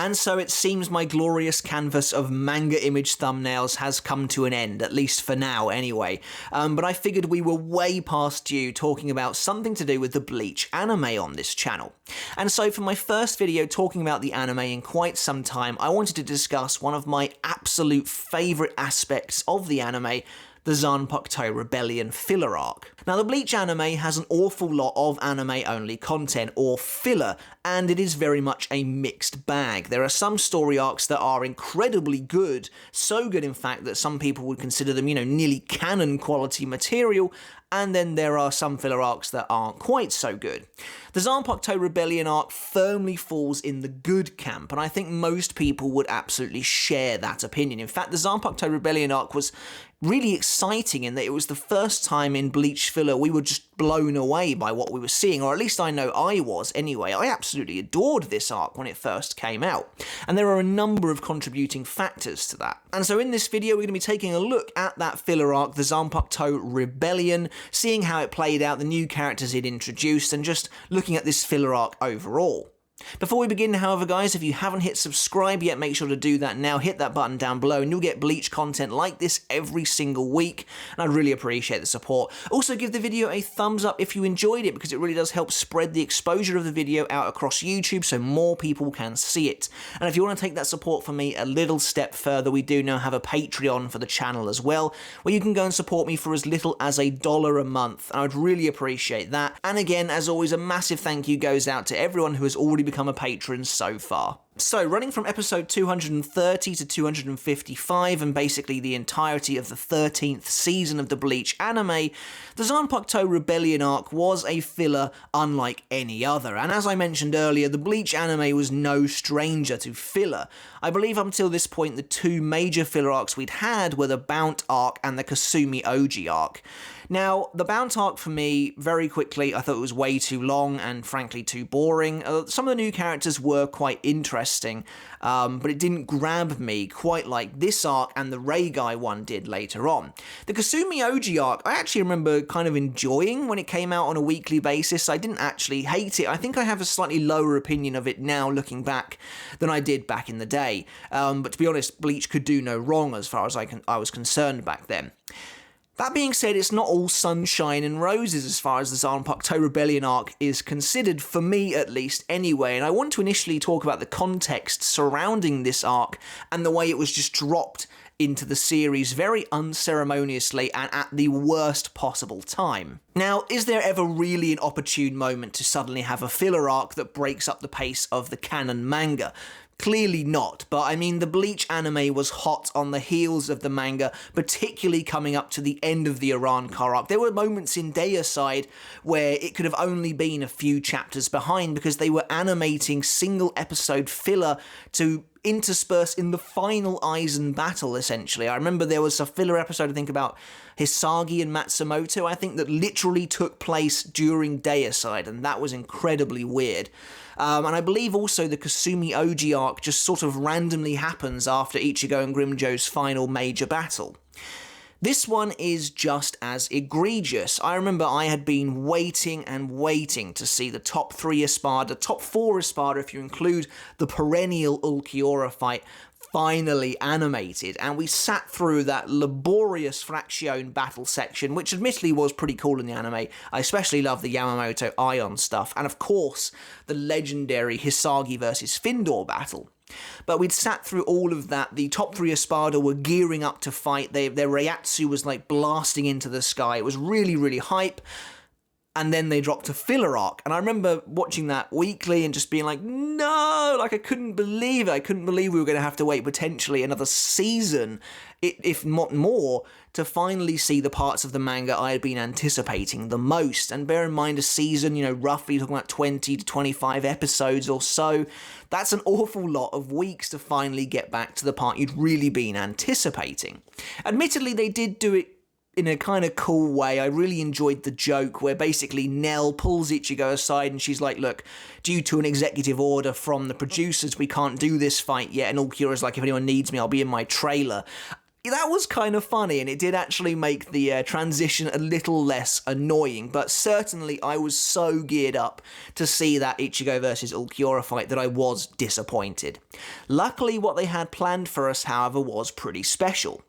And so it seems my glorious canvas of manga image thumbnails has come to an end, at least for now anyway. But I figured we were way past due talking about something to do with the Bleach anime on this channel. And so for my first video talking about the anime in quite some time, I wanted to discuss one of my absolute favourite aspects of the anime, the Zanpakuto Rebellion filler arc. Now, the Bleach anime has an awful lot of anime-only content, or filler, and it is very much a mixed bag. There are some story arcs that are incredibly good, so good in fact that some people would consider them, nearly canon quality material, and then there are some filler arcs that aren't quite so good. The Zanpakuto Rebellion arc firmly falls in the good camp, and I think most people would absolutely share that opinion. In fact, the Zanpakuto Rebellion arc was really exciting in that it was the first time in Bleach filler we were just blown away by what we were seeing, or at least I know I was anyway. I absolutely adored this arc when it first came out, and there are a number of contributing factors to that. And so in this video we're going to be taking a look at that filler arc, the Zanpakuto Rebellion, seeing how it played out, the new characters it introduced, and just looking at this filler arc overall. Before we begin, however, guys, if you haven't hit subscribe yet, make sure to do that now. Hit that button down below and you'll get Bleach content like this every single week, and I'd really appreciate the support. Also, give the video a thumbs up if you enjoyed it, because it really does help spread the exposure of the video out across YouTube so more people can see it. And if you want to take that support from me a little step further, we do now have a Patreon for the channel as well, where you can go and support me for as little as $1 a month, and I'd really appreciate that. And again, as always, a massive thank you goes out to everyone who has already become a patron so far. So, running from episode 230 to 255, and basically the entirety of the 13th season of the Bleach anime, the Zanpakuto Rebellion arc was a filler unlike any other, and as I mentioned earlier, the Bleach anime was no stranger to filler. I believe up until this point the two major filler arcs we'd had were the Bount arc and the Kasumi Oji arc. Now, the Bount arc for me, very quickly, I thought it was way too long and frankly too boring. Some of the new characters were quite interesting, but it didn't grab me quite like this arc and the Ray Guy one did later on. The Kasumi Oji arc, I actually remember kind of enjoying when it came out on a weekly basis. I didn't actually hate it. I think I have a slightly lower opinion of it now looking back than I did back in the day. But to be honest, Bleach could do no wrong as far as I was concerned back then. That being said, it's not all sunshine and roses as far as the Zanpakuto Rebellion arc is considered, for me at least anyway, and I want to initially talk about the context surrounding this arc and the way it was just dropped into the series very unceremoniously and at the worst possible time. Now, is there ever really an opportune moment to suddenly have a filler arc that breaks up the pace of the canon manga? Clearly not, but I mean, the Bleach anime was hot on the heels of the manga, particularly coming up to the end of the Arrancar arc. There were moments in Deicide where it could have only been a few chapters behind because they were animating single episode filler to intersperse in the final Aizen battle, essentially. I remember there was a filler episode, I think, about Hisagi and Matsumoto, I think, that literally took place during Deicide, and that was incredibly weird. And I believe also the Kasumi Oji arc just sort of randomly happens after Ichigo and Grimmjow's final major battle. This one is just as egregious. I remember I had been waiting and waiting to see the top 3 Espada, top 4 Espada if you include the perennial Ulquiorra fight, finally animated, and we sat through that laborious Fraction battle section, which admittedly was pretty cool in the anime. I especially love the Yamamoto Ion stuff, and of course the legendary Hisagi versus Findor battle. But we'd sat through all of that. The top 3 Espada were gearing up to fight. Their Reiatsu was like blasting into the sky. It was really, really hype. And then they dropped a filler arc. And I remember watching that weekly and just being like, no, like I couldn't believe it. I couldn't believe we were going to have to wait potentially another season, if not more, to finally see the parts of the manga I had been anticipating the most. And bear in mind, a season, roughly talking about 20 to 25 episodes or so, that's an awful lot of weeks to finally get back to the part you'd really been anticipating. Admittedly, they did do it in a kind of cool way. I really enjoyed the joke where basically Nell pulls Ichigo aside and she's like, look, due to an executive order from the producers, we can't do this fight yet. And Ulquiorra's like, if anyone needs me, I'll be in my trailer. That was kind of funny, and it did actually make the transition a little less annoying, but certainly I was so geared up to see that Ichigo versus Ulquiorra fight that I was disappointed. Luckily, what they had planned for us, however, was pretty special.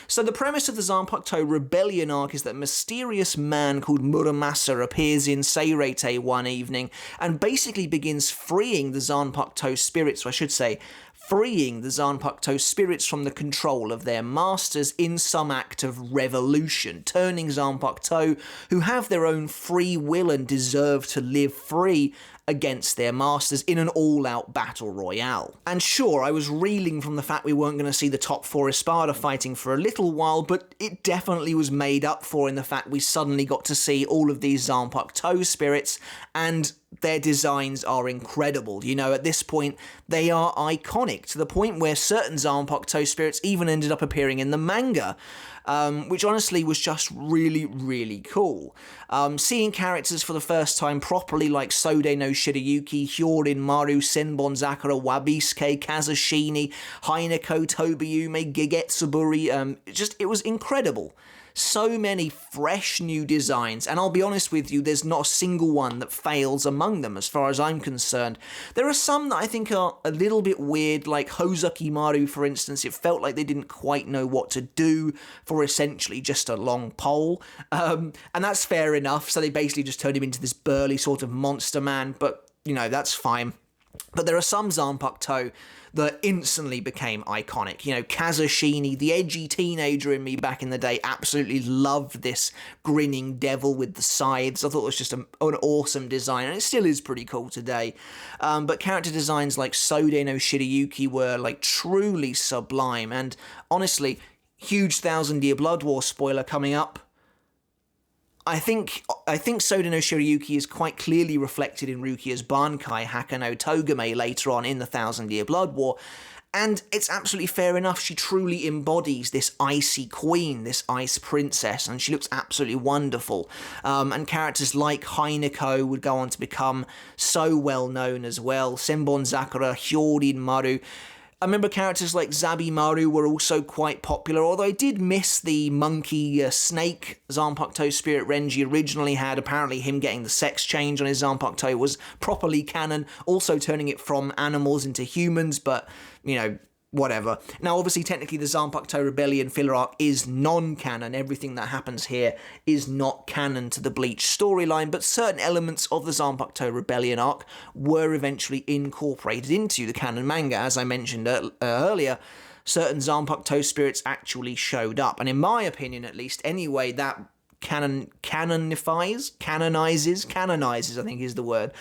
So the premise of the Zanpakuto Rebellion arc is that a mysterious man called Muramasa appears in Seirete one evening and basically begins freeing the Zanpakuto spirits, or I should say, freeing the Zanpakuto spirits from the control of their masters in some act of revolution, turning Zanpakuto, who have their own free will and deserve to live free, against their masters in an all-out battle royale. And sure, I was reeling from the fact we weren't going to see the top 4 Espada fighting for a little while, but it definitely was made up for in the fact we suddenly got to see all of these Zanpakuto spirits, and their designs are incredible. You know, at this point, they are iconic, to the point where certain Zanpakuto spirits even ended up appearing in the manga, which honestly was just really, really cool. Seeing characters for the first time properly like Sode no Shirayuki, Hyorin, Maru, Senbon Sakura, Wabisuke, Kazushini, Hinako, Tobiyume, Gigetsuburi, it was incredible. So many fresh new designs, and I'll be honest with you, there's not a single one that fails among them as far as I'm concerned. There are some that I think are a little bit weird, like Hozuki Maru, for instance. It felt like they didn't quite know what to do for essentially just a long pole, and that's fair enough, so they basically just turned him into this burly sort of monster man, but, you know, that's fine. But there are some Zanpakuto that instantly became iconic. You know, Kazushini, the edgy teenager in me back in the day, absolutely loved this grinning devil with the scythes. I thought it was just an awesome design, and it still is pretty cool today. But character designs like Sode no Shirayuki were, like, truly sublime, and honestly, huge Thousand Year Blood War spoiler coming up. I think Sode no Shirayuki is quite clearly reflected in Rukia's Bankai Hakano Togame later on in the Thousand Year Blood War, and it's absolutely fair enough. She truly embodies this icy queen, this ice princess, and she looks absolutely wonderful. And characters like Hinako would go on to become so well known as well. Senbon Sakura, Hyorin Maru. I remember characters like Zabimaru were also quite popular, although I did miss the monkey snake Zanpakuto spirit Renji originally had. Apparently him getting the sex change on his Zanpakuto was properly canon, also turning it from animals into humans, but, you know, whatever. Now, obviously, technically, the Zanpakuto Rebellion filler arc is non-canon. Everything that happens here is not canon to the Bleach storyline, but certain elements of the Zanpakuto Rebellion arc were eventually incorporated into the canon manga. As I mentioned earlier, certain Zanpakuto spirits actually showed up, and in my opinion, at least, anyway, that canonizes, I think is the word,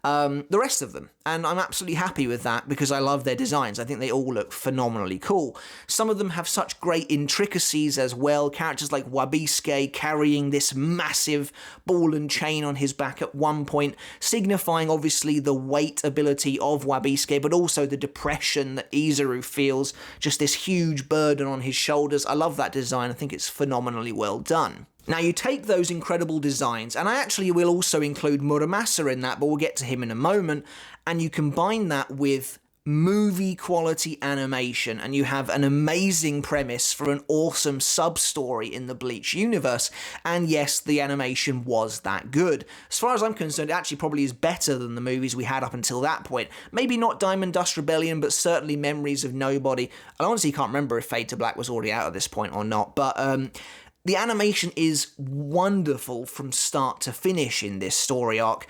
the rest of them. And I'm absolutely happy with that because I love their designs. I think they all look phenomenally cool. Some of them have such great intricacies as well. Characters like Wabisuke carrying this massive ball and chain on his back at one point, signifying obviously the weight ability of Wabisuke, but also the depression that Izuru feels, just this huge burden on his shoulders. I love that design. I think it's phenomenally well done. Now, you take those incredible designs, and I actually will also include Muramasa in that, but we'll get to him in a moment, and you combine that with movie-quality animation, and you have an amazing premise for an awesome sub-story in the Bleach universe, and yes, the animation was that good. As far as I'm concerned, it actually probably is better than the movies we had up until that point. Maybe not Diamond Dust Rebellion, but certainly Memories of Nobody. I honestly can't remember if Fade to Black was already out at this point or not, but the animation is wonderful from start to finish in this story arc.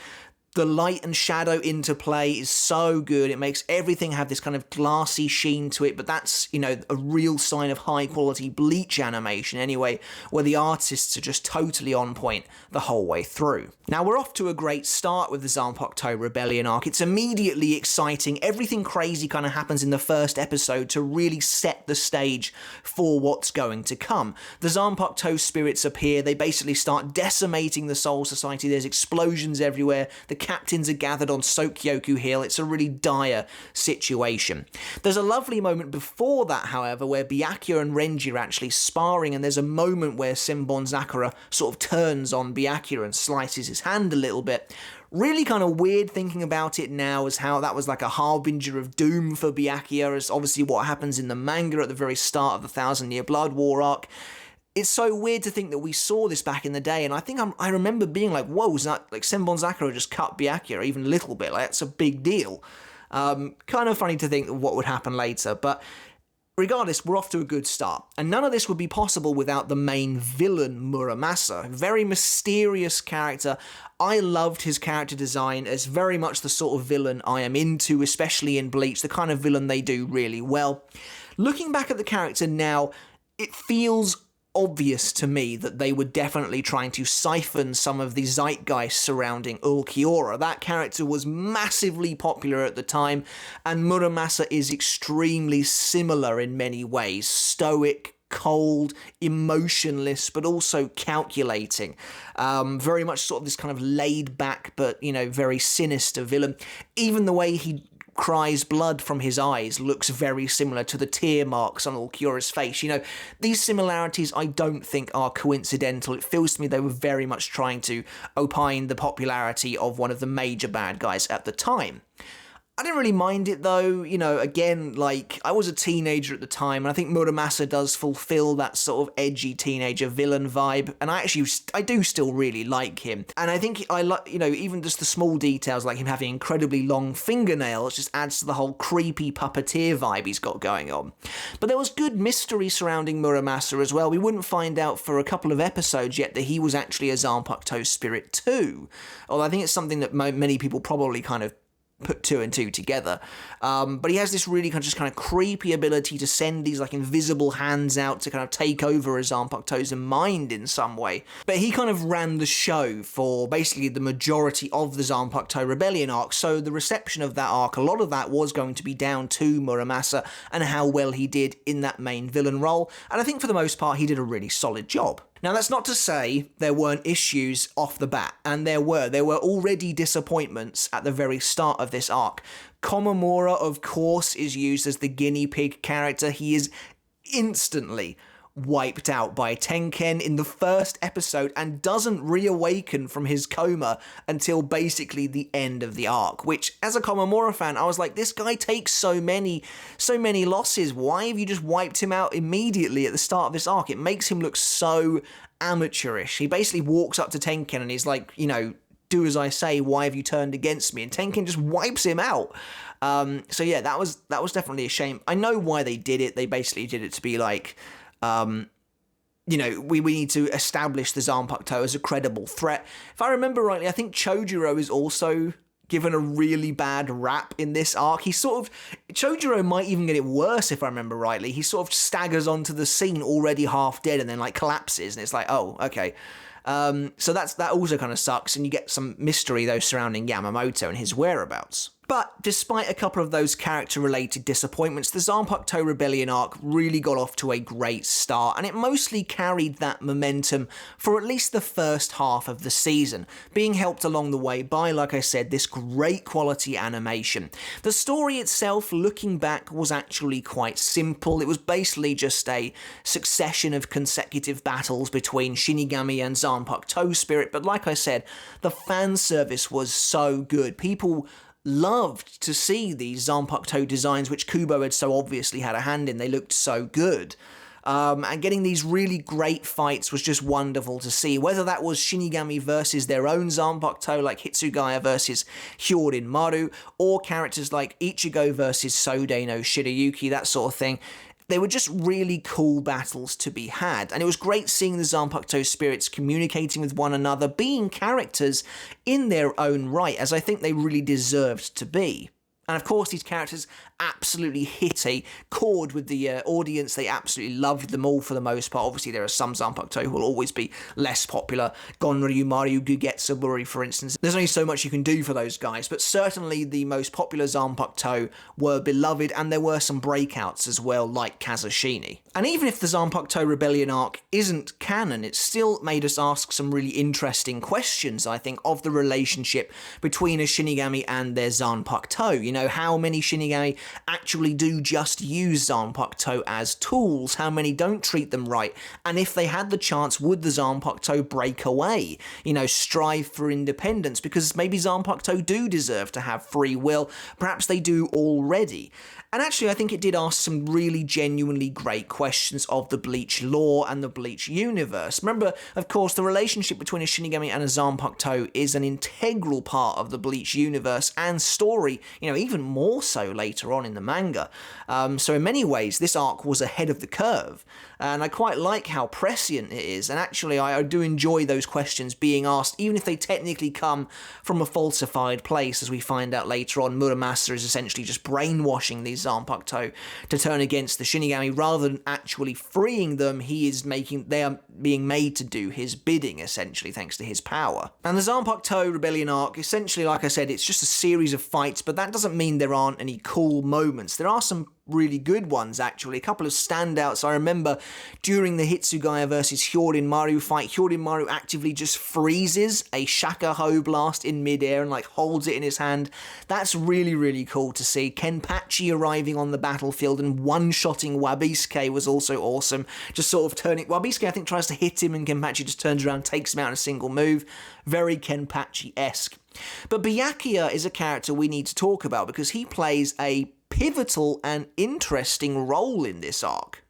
The light and shadow interplay is so good. It makes everything have this kind of glassy sheen to it, but that's, you know, a real sign of high-quality Bleach animation anyway, where the artists are just totally on point the whole way through. Now, we're off to a great start with the Zanpakuto Rebellion arc. It's immediately exciting. Everything crazy kind of happens in the first episode to really set the stage for what's going to come. The Zanpakuto spirits appear. They basically start decimating the Soul Society. There's explosions everywhere. The captains are gathered on Sokyoku Hill. It's a really dire situation. There's a lovely moment before that, however, where Byakuya and Renji are actually sparring, and there's a moment where Senbon Sakura sort of turns on Byakuya and slices his hand a little bit. Really kind of weird thinking about it now as how that was like a harbinger of doom for Byakuya, as obviously what happens in the manga at the very start of the 1,000-Year Blood War arc. It's so weird to think that we saw this back in the day, and I think I remember being like, whoa, is that, like, Senbon Zakuro just cut Byakuya even a little bit, like, that's a big deal. Kind of funny to think what would happen later, but regardless, we're off to a good start. And none of this would be possible without the main villain, Muramasa. Very mysterious character. I loved his character design as very much the sort of villain I am into, especially in Bleach, the kind of villain they do really well. Looking back at the character now, it feels obvious to me that they were definitely trying to siphon some of the zeitgeist surrounding Ulquiorra. That character was massively popular at the time, and Muramasa is extremely similar in many ways. Stoic, cold, emotionless, but also calculating. Very much sort of this kind of laid back, but, you know, very sinister villain. Even the way he cries blood from his eyes looks very similar to the tear marks on Ulquiorra's face. You know, these similarities I don't think are coincidental. It feels to me they were very much trying to opine the popularity of one of the major bad guys at the time. I didn't really mind it though, you know, again, like, I was a teenager at the time, and I think Muramasa does fulfill that sort of edgy teenager villain vibe, and I do still really like him. And I think I like, you know, even just the small details, like him having incredibly long fingernails, just adds to the whole creepy puppeteer vibe he's got going on. But there was good mystery surrounding Muramasa as well. We wouldn't find out for a couple of episodes yet that he was actually a Zanpakuto spirit too. Although I think it's something that many people probably kind of put two and two together. But he has this really kind of creepy ability to send these like invisible hands out to kind of take over a Zanpakuto's mind in some way. But he kind of ran the show for basically the majority of the Zanpakuto Rebellion arc, so the reception of that arc, a lot of that was going to be down to Muramasa and how well he did in that main villain role, and I think for the most part he did a really solid job. Now, that's not to say there weren't issues off the bat, and there were. There were already disappointments at the very start of this arc. Komamura, of course, is used as the guinea pig character. He is instantly wiped out by Tenken in the first episode and doesn't reawaken from his coma until basically the end of the arc, which, as a Komamura fan, I was like, this guy takes so many losses. Why have you just wiped him out immediately at the start of this arc? It makes him look so amateurish. He basically walks up to Tenken and he's like, you know, do as I say, why have you turned against me? And Tenken just wipes him out. So yeah, that was definitely a shame. I know why they did it. They basically did it to be like, you know, we need to establish the Zanpakuto as a credible threat. If I remember rightly, I think Chojuro is also given a really bad rap in this arc. Chojuro might even get it worse if I remember rightly. He sort of staggers onto the scene already half dead and then like collapses, and it's like, oh, okay. So that also kind of sucks, and you get some mystery though surrounding Yamamoto and his whereabouts. But despite a couple of those character-related disappointments, the Zanpakuto Rebellion arc really got off to a great start, and it mostly carried that momentum for at least the first half of the season, being helped along the way by, like I said, this great quality animation. The story itself, looking back, was actually quite simple. It was basically just a succession of consecutive battles between Shinigami and Zanpakuto Spirit, but like I said, the fan service was so good. People loved to see these Zanpakuto designs, which Kubo had so obviously had a hand in. They looked so good. And getting these really great fights was just wonderful to see, whether that was Shinigami versus their own Zanpakuto, like Hitsugaya versus Hyorin Maru, or characters like Ichigo versus Sodei no Shirayuki, that sort of thing. They were just really cool battles to be had, and it was great seeing the Zanpakuto spirits communicating with one another, being characters in their own right, as I think they really deserved to be. And of course, these characters absolutely hit a chord with the audience. They absolutely loved them all for the most part. Obviously, there are some Zanpakuto who will always be less popular. Gonryu, Maru, Gugetsu, for instance. There's only so much you can do for those guys, but certainly the most popular Zanpakuto were beloved, and there were some breakouts as well, like Kazushini. And even if the Zanpakuto Rebellion arc isn't canon, it still made us ask some really interesting questions, I think, of the relationship between a Shinigami and their Zanpakuto. You know, how many Shinigami actually do just use Zanpakuto as tools, how many don't treat them right, and if they had the chance, would the Zanpakuto break away, strive for independence, because maybe Zanpakuto do deserve to have free will, perhaps they do already. And actually, I think it did ask some really genuinely great questions of the Bleach lore and the Bleach universe. Remember, of course, the relationship between a Shinigami and a Zanpakuto is an integral part of the Bleach universe and story, even more so later on in the manga. So in many ways, this arc was ahead of the curve. And I quite like how prescient it is, and actually I do enjoy those questions being asked, even if they technically come from a falsified place, as we find out later on. Muramasa is essentially just brainwashing these Zanpakuto to turn against the Shinigami, rather than actually freeing them. They are being made to do his bidding, essentially, thanks to his power. And the Zanpakuto Rebellion arc, essentially, like I said, it's just a series of fights, but that doesn't mean there aren't any cool moments. There are some really good ones, actually. A couple of standouts. I remember during the Hitsugaya versus Hyorin Maru fight, Hyorin Maru actively just freezes a Shakaho blast in midair and holds it in his hand. That's really, really cool to see. Kenpachi arriving on the battlefield and one-shotting Wabisuke was also awesome. Just sort of turning... Wabisuke, I think, tries to hit him and Kenpachi just turns around and takes him out in a single move. Very Kenpachi-esque. But Byakuya is a character we need to talk about because he plays a pivotal and interesting role in this arc.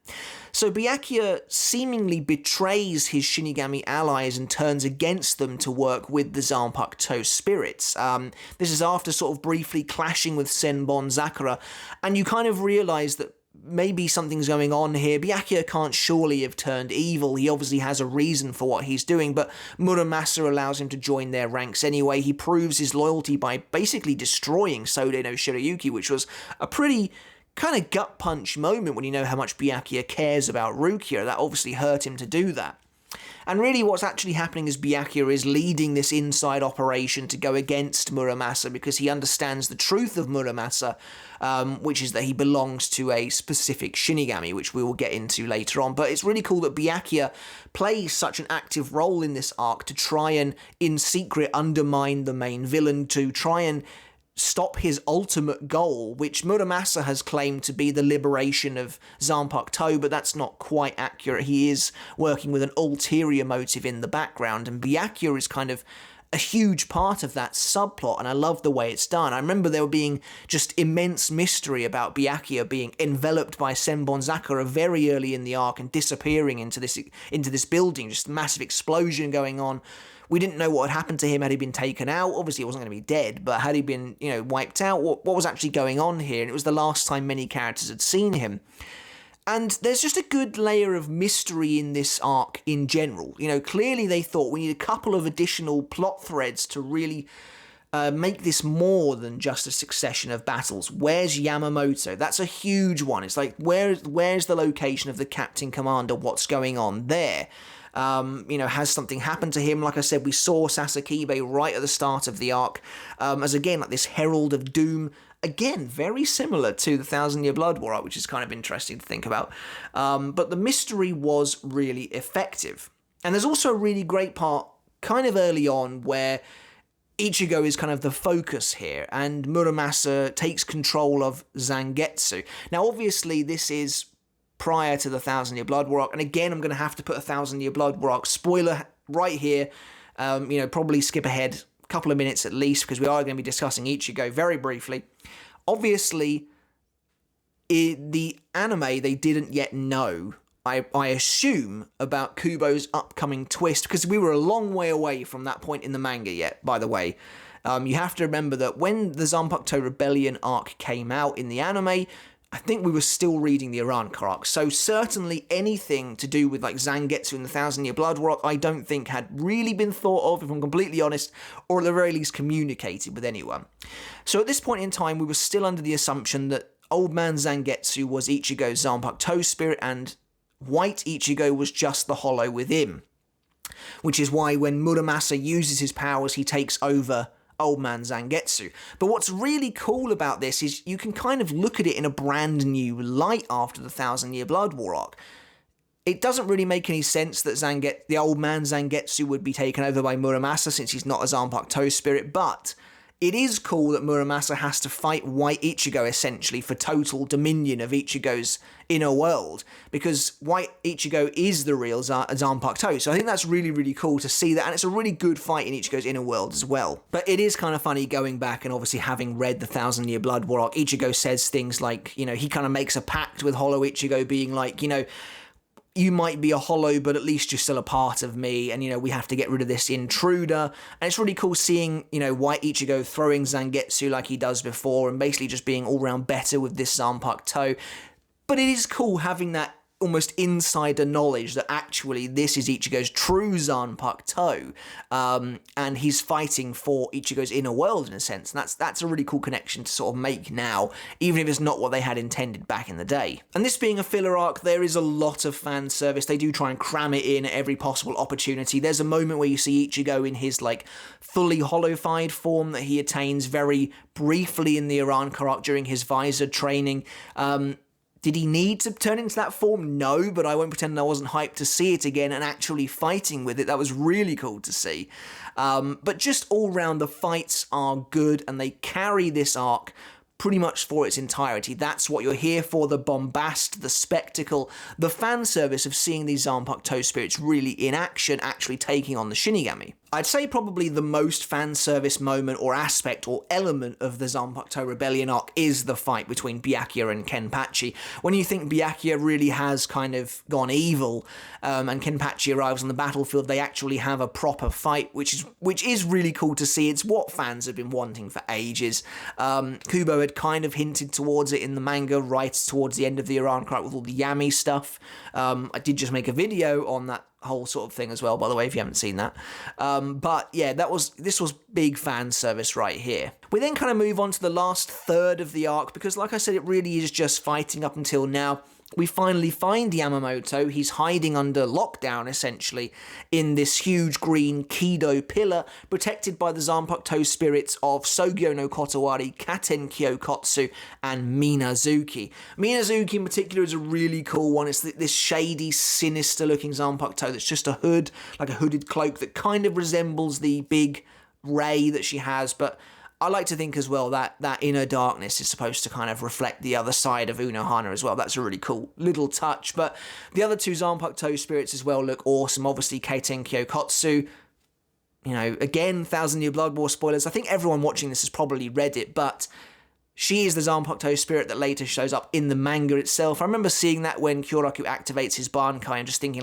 So Byakuya seemingly betrays his Shinigami allies and turns against them to work with the Zanpakuto spirits. This is after sort of briefly clashing with Senbon Sakura, and you kind of realise that maybe something's going on here. Byakuya can't surely have turned evil. He obviously has a reason for what he's doing, but Muramasa allows him to join their ranks anyway. He proves his loyalty by basically destroying Sode no Shirayuki, which was a pretty kind of gut punch moment when you know how much Byakuya cares about Rukia. That obviously hurt him to do that. And really what's actually happening is Byakuya is leading this inside operation to go against Muramasa because he understands the truth of Muramasa, which is that he belongs to a specific Shinigami, which we will get into later on. But it's really cool that Byakuya plays such an active role in this arc to try and, in secret, undermine the main villain, to try and stop his ultimate goal, which Muramasa has claimed to be the liberation of Zanpakuto, but that's not quite accurate. He is working with an ulterior motive in the background, and Byakuya is kind of a huge part of that subplot, and I love the way it's done. I remember there being just immense mystery about Byakuya being enveloped by Senbon Sakura very early in the arc and disappearing into this building, just a massive explosion going on. We didn't know what had happened to him. Had he been taken out? Obviously, he wasn't going to be dead, but had he been, wiped out? What was actually going on here? And it was the last time many characters had seen him. And there's just a good layer of mystery in this arc in general. Clearly they thought we need a couple of additional plot threads to really make this more than just a succession of battles. Where's Yamamoto? That's a huge one. It's like, where's the location of the Captain Commander? What's going on there? Has something happened to him? Like I said, we saw Sasakibe right at the start of the arc as, again, like this herald of doom. Again, very similar to the Thousand Year Blood War arc, which is kind of interesting to think about. But the mystery was really effective. And there's also a really great part kind of early on where Ichigo is kind of the focus here, and Muramasa takes control of Zangetsu. Now, obviously, this is prior to the Thousand Year Blood War arc, and again, I'm going to have to put a Thousand Year Blood War arc spoiler right here. Probably skip ahead a couple of minutes at least, because we are going to be discussing Ichigo very briefly. Obviously, in the anime, they didn't yet know, I assume, about Kubo's upcoming twist, because we were a long way away from that point in the manga yet, by the way. You have to remember that when the Zanpakuto Rebellion arc came out in the anime, I think we were still reading the Aranka arc, so certainly anything to do with Zangetsu and the Thousand Year Blood War arc, I don't think had really been thought of, if I'm completely honest, or at the very least communicated with anyone. So at this point in time, we were still under the assumption that Old Man Zangetsu was Ichigo's Zanpakuto spirit, and White Ichigo was just the hollow within. Which is why when Muramasa uses his powers, he takes over Old Man Zangetsu. But what's really cool about this is you can kind of look at it in a brand new light after the Thousand Year Blood War arc. It doesn't really make any sense that the Old Man Zangetsu would be taken over by Muramasa, since he's not a Zanpakuto spirit, but it is cool that Muramasa has to fight White Ichigo, essentially, for total dominion of Ichigo's inner world, because White Ichigo is the real Zanpakuto. So I think that's really, really cool to see that, and it's a really good fight in Ichigo's inner world as well. But it is kind of funny going back and obviously having read the Thousand Year Blood War arc, Ichigo says things like, he kind of makes a pact with Hollow Ichigo, being like, you might be a hollow, but at least you're still a part of me, and, we have to get rid of this intruder. And it's really cool seeing, White Ichigo throwing Zangetsu like he does before, and basically just being all-round better with this Zanpakuto. But it is cool having that almost insider knowledge that actually this is Ichigo's true Zanpakuto, and he's fighting for Ichigo's inner world in a sense, and that's a really cool connection to sort of make now, even if it's not what they had intended back in the day. And this being a filler arc, there is a lot of fan service. They do try and cram it in at every possible opportunity. There's a moment where you see Ichigo in his fully hollowified form that he attains very briefly in the Iranka arc during his visor training. Did he need to turn into that form? No, but I won't pretend I wasn't hyped to see it again and actually fighting with it. That was really cool to see. But just all round, the fights are good, and they carry this arc pretty much for its entirety. That's what you're here for, the bombast, the spectacle, the fan service of seeing these Zanpakuto spirits really in action, actually taking on the Shinigami. I'd say probably the most fan service moment or aspect or element of the Zanpakuto Rebellion arc is the fight between Byakuya and Kenpachi. When you think Byakuya really has kind of gone evil, and Kenpachi arrives on the battlefield, they actually have a proper fight, which is really cool to see. It's what fans have been wanting for ages. Kubo had kind of hinted towards it in the manga right towards the end of the Iran arc with all the Yami stuff. I did just make a video on that whole sort of thing as well, by the way, if you haven't seen that. But yeah, this was big fan service right here. We then kind of move on to the last third of the arc, because like I said, it really is just fighting up until now. We finally find Yamamoto. He's hiding under lockdown, essentially, in this huge green Kido pillar, protected by the Zanpakuto spirits of Sogyo no Kotowari, Katen Kyokotsu, and Minazuki. Minazuki in particular is a really cool one. It's this shady, sinister-looking Zanpakuto that's just a hood, like a hooded cloak that kind of resembles the big ray that she has, but I like to think as well that that inner darkness is supposed to kind of reflect the other side of Unohana as well. That's a really cool little touch. But the other two Zanpakuto spirits as well look awesome. Obviously, Katen Kyokotsu, again, Thousand Year Blood War spoilers. I think everyone watching this has probably read it, but she is the Zanpakuto spirit that later shows up in the manga itself. I remember seeing that when Kyoraku activates his Bankai and just thinking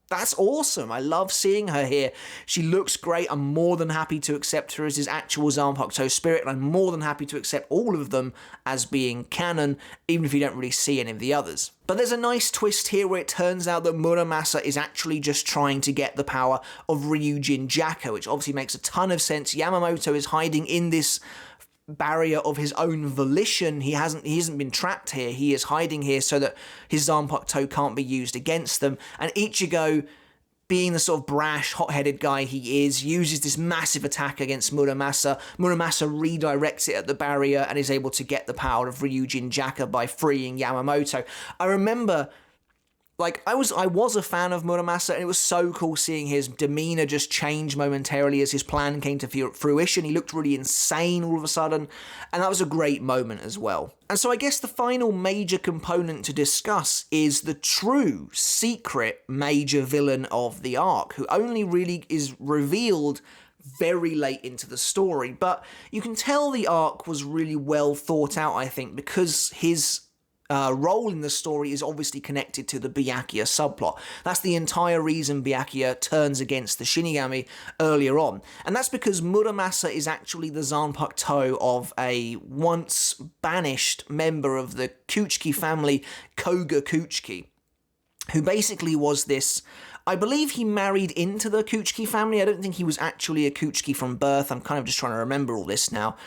that's awesome. I love seeing her here. She looks great. I'm more than happy to accept her as his actual Zanpakuto spirit, and I'm more than happy to accept all of them as being canon, even if you don't really see any of the others. But there's a nice twist here where it turns out that Muramasa is actually just trying to get the power of Ryujin Jaka, which obviously makes a ton of sense. Yamamoto is hiding in this barrier of his own volition. He hasn't been trapped here. He is hiding here so that his Zanpakuto can't be used against them. And Ichigo, being the sort of brash, hot-headed guy he is, uses this massive attack against Muramasa. Muramasa redirects it at the barrier and is able to get the power of Ryujin Jaka by freeing Yamamoto. I remember, I was a fan of Muramasa, and it was so cool seeing his demeanor just change momentarily as his plan came to fruition. He looked really insane all of a sudden, and that was a great moment as well. And so I guess the final major component to discuss is the true secret major villain of the arc, who only really is revealed very late into the story. But you can tell the arc was really well thought out, I think, because his role in the story is obviously connected to the Byakuya subplot. That's the entire reason Byakuya turns against the Shinigami earlier on. And that's because Muramasa is actually the Zanpakuto of a once banished member of the Kuchiki family, Koga Kuchiki, who basically was this... I believe he married into the Kuchiki family. I don't think he was actually a Kuchiki from birth. I'm kind of just trying to remember all this now.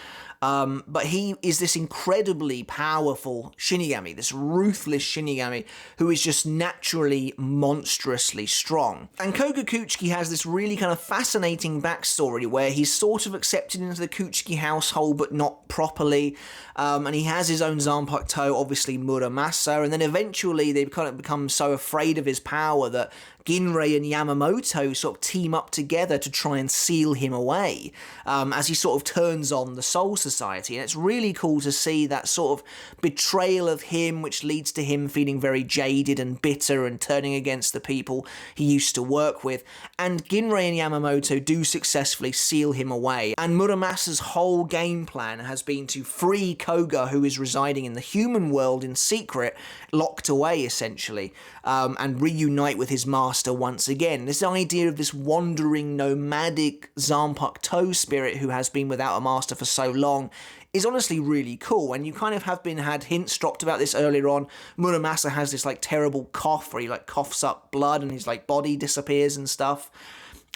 But he is this incredibly powerful Shinigami, this ruthless Shinigami, who is just naturally monstrously strong. And Koga Kuchiki has this really kind of fascinating backstory where he's sort of accepted into the Kuchiki household, but not properly. And he has his own Zanpakuto, obviously Muramasa, and then eventually they kind of become so afraid of his power that Ginrei and Yamamoto sort of team up together to try and seal him away as he sort of turns on the Soul Society. And it's really cool to see that sort of betrayal of him, which leads to him feeling very jaded and bitter and turning against the people he used to work with. And Ginrei and Yamamoto do successfully seal him away. And Muramasa's whole game plan has been to free Koga, who is residing in the human world in secret, locked away essentially, and reunite with his master once again. This idea of this wandering, nomadic Zanpakuto spirit who has been without a master for so long is honestly really cool, and you kind of have had hints dropped about this earlier on. Muramasa has this like terrible cough where he like coughs up blood and his like body disappears and stuff.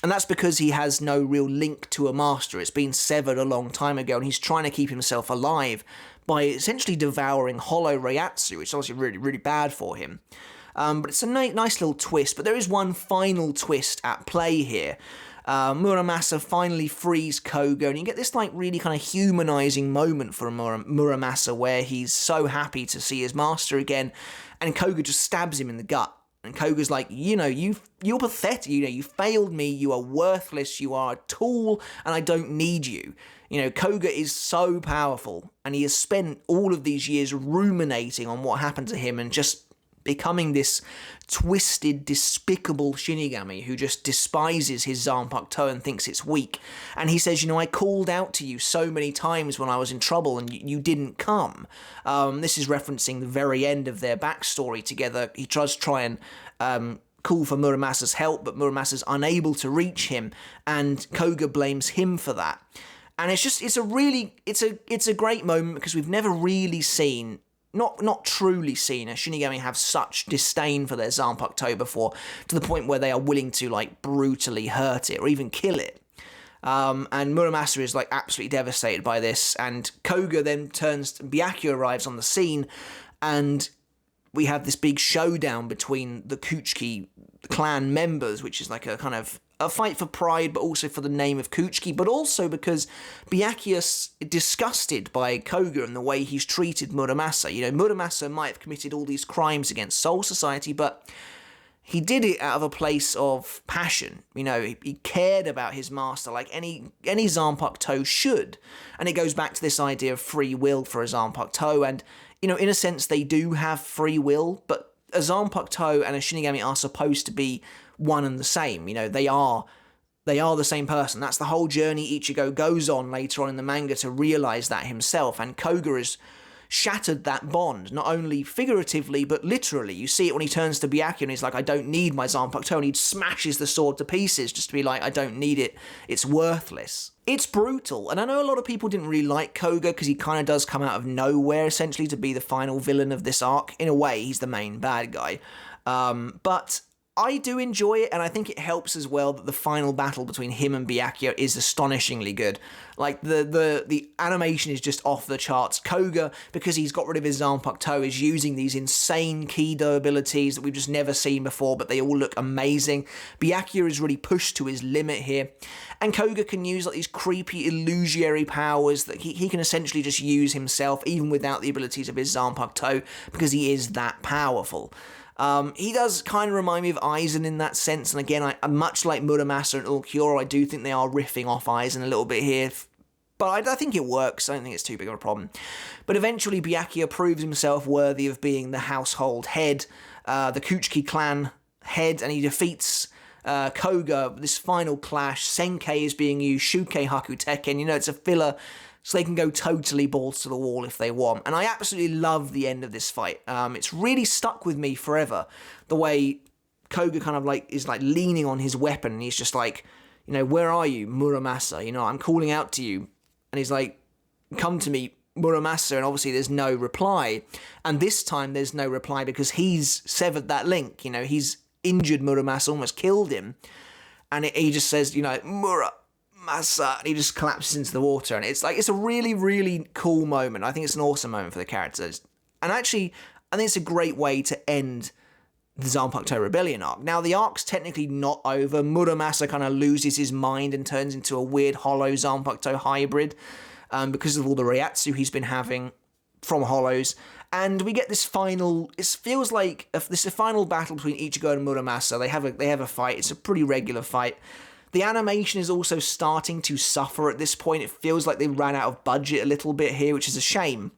And that's because he has no real link to a master. It's been severed a long time ago, and he's trying to keep himself alive by essentially devouring hollow Reiatsu, which is obviously really, really bad for him. But it's a nice little twist, but there is one final twist at play here. Muramasa finally frees Koga, and you get this like really kind of humanizing moment for Muramasa where he's so happy to see his master again, and Koga just stabs him in the gut. And Koga's like, you're pathetic, you failed me, you are worthless, you are a tool, and I don't need you. Koga is so powerful, and he has spent all of these years ruminating on what happened to him and just becoming this twisted, despicable Shinigami who just despises his Zanpakuto and thinks it's weak. And he says, I called out to you so many times when I was in trouble and you didn't come. This is referencing the very end of their backstory together. He tries to try and call for Muramasa's help, but Muramasa's unable to reach him, and Koga blames him for that. And it's a great moment because we've never really seen, not truly seen a Shinigami have such disdain for their Zanpakuto before, to the point where they are willing to like brutally hurt it or even kill it. And Muramasa is like absolutely devastated by this, and Koga then Byakuya arrives on the scene, and we have this big showdown between the Kuchiki clan members, which is like a kind of a fight for pride, but also for the name of Kuchiki, but also because Byakuya's disgusted by Koga and the way he's treated Muramasa. Muramasa might have committed all these crimes against Soul Society, but he did it out of a place of passion. He cared about his master like any Zanpakuto should. And it goes back to this idea of free will for a Zanpakuto, and in a sense they do have free will, but a Zanpakuto and a Shinigami are supposed to be one and the same. They are the same person. That's the whole journey Ichigo goes on later on in the manga to realize that himself, and Koga has shattered that bond, not only figuratively but literally. You see it when he turns to Byakuya and he's like, I don't need my Zanpakuto, and he smashes the sword to pieces just to be like, I don't need it, it's worthless. It's brutal, and I know a lot of people didn't really like Koga because he kind of does come out of nowhere essentially to be the final villain of this arc. In a way, he's the main bad guy. But I do enjoy it, and I think it helps as well that the final battle between him and Byakuya is astonishingly good. Like, the animation is just off the charts. Koga, because he's got rid of his Zanpakuto, is using these insane Kido abilities that we've just never seen before, but they all look amazing. Byakuya is really pushed to his limit here, and Koga can use like these creepy illusionary powers that he can essentially just use himself, even without the abilities of his Zanpakuto, because he is that powerful. He does kind of remind me of Aizen in that sense, and again, much like Muramasa and Ulquiorra, I do think they are riffing off Aizen a little bit here, but I think it works. I don't think it's too big of a problem. But eventually, Byakuya proves himself worthy of being the household head, the Kuchiki clan head, and he defeats Koga. This final clash, Senkei is being used, Shukei Haku Tekken, it's a filler, so they can go totally balls to the wall if they want. And I absolutely love the end of this fight. It's really stuck with me forever. The way Koga kind of is leaning on his weapon, and he's just like, where are you, Muramasa? I'm calling out to you. And he's like, come to me, Muramasa. And obviously there's no reply. And this time there's no reply because he's severed that link. He's injured Muramasa, almost killed him. And he just says, Muramasa, and he just collapses into the water, and it's a really, really cool moment. I think it's an awesome moment for the characters, and actually, I think it's a great way to end the Zanpakuto Rebellion arc. Now, the arc's technically not over. Muramasa kind of loses his mind and turns into a weird hollow Zanpakuto hybrid because of all the Reiatsu he's been having from hollows, And we get this final, it feels like this is a final battle between Ichigo and Muramasa. They have a fight. It's a pretty regular fight. The animation is also starting to suffer at this point. It feels like they ran out of budget a little bit here, which is a shame.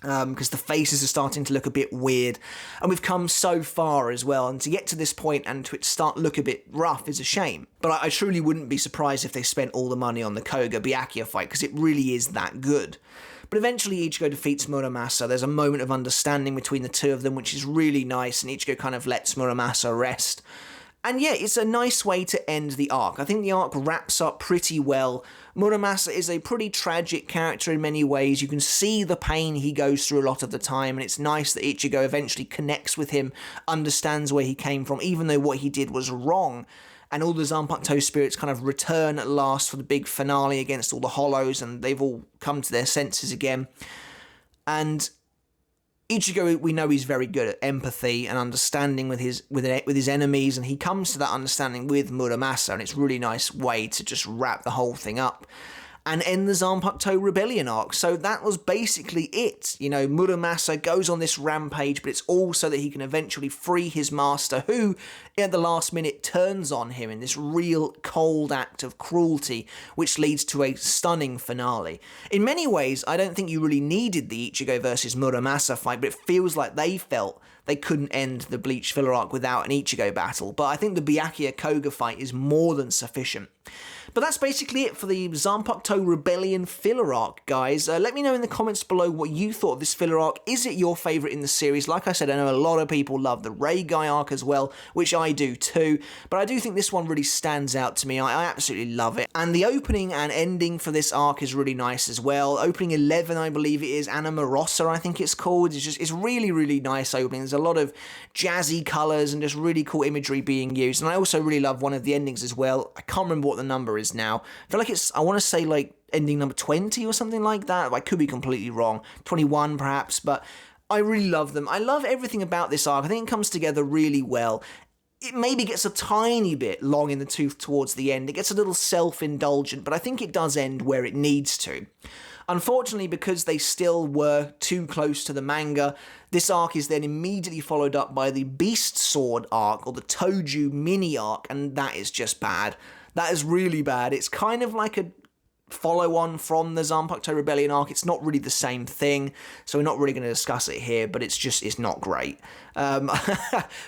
Because the faces are starting to look a bit weird, and we've come so far as well, and to get to this point and to it start look a bit rough is a shame. But I truly wouldn't be surprised if they spent all the money on the Koga Byakuya fight, because it really is that good. But eventually Ichigo defeats Muramasa. There's a moment of understanding between the two of them, which is really nice, and Ichigo kind of lets Muramasa rest. And yeah, it's a nice way to end the arc. I think the arc wraps up pretty well. Muramasa is a pretty tragic character in many ways. You can see the pain he goes through a lot of the time, and it's nice that Ichigo eventually connects with him, understands where he came from, even though what he did was wrong. And all the Zanpakuto spirits kind of return at last for the big finale against all the Hollows, and they've all come to their senses again. And Ichigo, we know he's very good at empathy and understanding with his enemies, and he comes to that understanding with Muramasa, and it's a really nice way to just wrap the whole thing up and end the Zanpakuto Rebellion arc. So that was basically it. You know, Muramasa goes on this rampage, but it's all so that he can eventually free his master, who, at the last minute, turns on him in this real cold act of cruelty, which leads to a stunning finale. In many ways, I don't think you really needed the Ichigo versus Muramasa fight, but it feels like they felt they couldn't end the Bleach filler arc without an Ichigo battle. But I think the Byakuya Koga fight is more than sufficient. But that's basically it for the Zanpakuto Rebellion filler arc, guys. Let me know in the comments below what you thought of this filler arc. Is it your favourite in the series? Like I said, I know a lot of people love the Ray Guy arc as well, which I do too. But I do think this one really stands out to me. I absolutely love it. And the opening and ending for this arc is really nice as well. Opening 11, I believe it is, Muramasa, I think it's called. It's really, really nice opening. There's a lot of jazzy colours and just really cool imagery being used. And I also really love one of the endings as well. I can't remember what the number is now. I feel like I want to say like ending number 20 or something like that. I could be completely wrong. 21 perhaps, but I really love them. I love everything about this arc. I think it comes together really well. It maybe gets a tiny bit long in the tooth towards the end. It gets a little self-indulgent, but I think it does end where it needs to. Unfortunately, because they still were too close to the manga, this arc is then immediately followed up by the Beast Sword arc, or the Toju mini arc, and that is just bad. That is really bad. It's kind of like a follow-on from the Zanpakuto Rebellion arc. It's not really the same thing, so we're not really going to discuss it here, but it's not great. But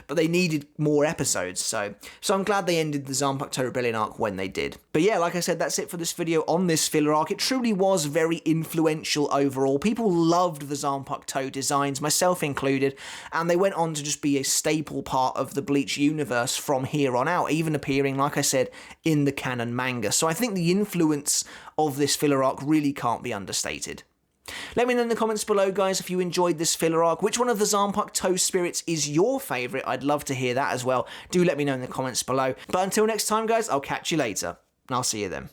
they needed more episodes, so I'm glad they ended the Zanpakuto Rebellion arc when they did. But yeah, like I said, that's it for this video on this filler arc. It truly was very influential overall. People loved the Zanpakuto designs, myself included, and they went on to just be a staple part of the Bleach universe from here on out, even appearing, like I said, in the canon manga. So I think the influence of this filler arc really can't be understated. Let me know in the comments below, guys, if you enjoyed this filler arc. Which one of the Zanpakuto spirits is your favourite? I'd love to hear that as well. Do let me know in the comments below. But until next time, guys, I'll catch you later, and I'll see you then.